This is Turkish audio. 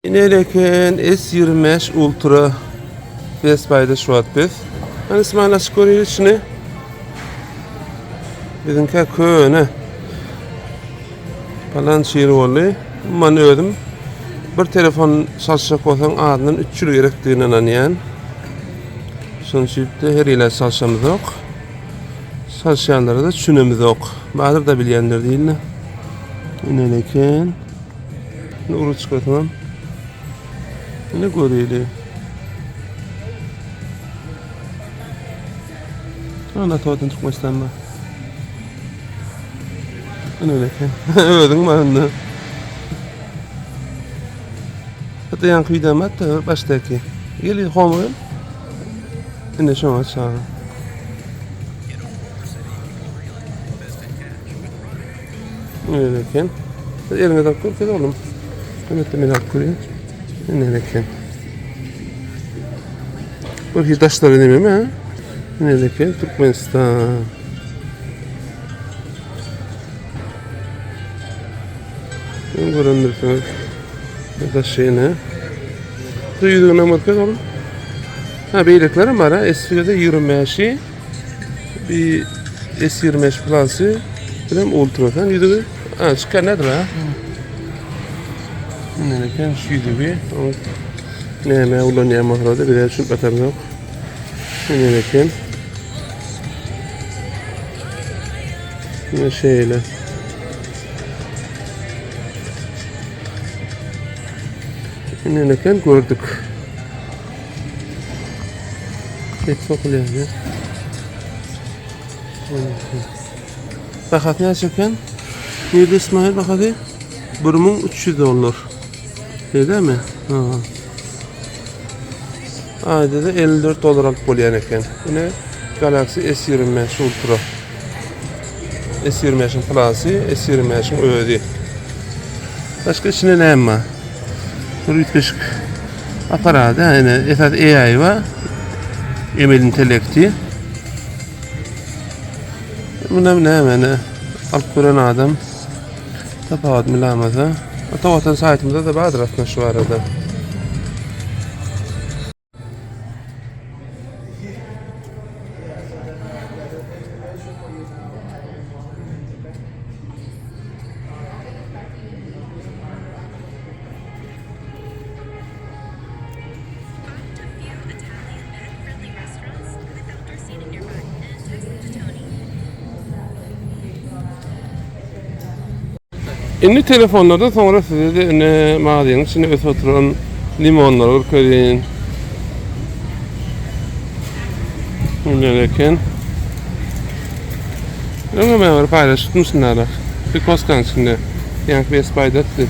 Ineleken S25 Ultra Best Buy'da şu at biz. Hani İsmail açık görüyor içini. Bizimki köne. Falan şiir oldu. Ben ödüm. Bir telefon çalışacak olsan adının 3 yıl gerektiğine inanıyan. Sonuçta her ile çalışmamız yok. Çalışanlara da düşünümüz yok. Bahadır da bilyenler değil mi? Ineleken. Ne uğru çıkartamam. Ne görüyordu? Ana tuvaletini çıkmak istenme. Ineleken. Ödün mü anne? Hatta yankı videomu hatta baştaki. Geliyor homoyum. Yine şu an aşağı. Ineleken. Eline de kur kız oğlum. Evet de merak kuruyor. Ineleken. Bu hiç taşları demeyeyim ha. Ineleken Türkmenistan. Göründürsünüz. Ya da şey ne? Duyduğuna bakın oğlum. Ha beyliklerim var ha. S-Fig'de 25'i. Bir S25 Plus'ı. Bilmem Ultra'dan yüzüğü. Ha çıkar nedir ha? Ineleken şu yüzüğü. Ne ulan ne mahroda bir de şunu batarım yok. Ineleken. Ne şeyle. Ineleken gördük. Hep sokuluyor ya. Bakatı açarken neydi İsmail bakatı? 1300 dolar. Değil mi? Ha. Ayda da 54 dolar alıp oluyor eken. Yine Galaxy S25 Ultra. S25'in Plus'ı, S25'in ödü. Başka içinde ne ama? Rütbeşik aparatı, yani esas AI var. Emel intelekti. Buna ne hemen alıp gören adam tapavat milamasa. Atavatan saytımızda da bazı aslında şu arada. Ünlü telefonlarda sonra size de ne mağazayanın içine öte oturan limonlar olur körün. Ünlüyken. Ama ben var paylaştım şunları. Bir koskan içinde. Yani bir spaydattı.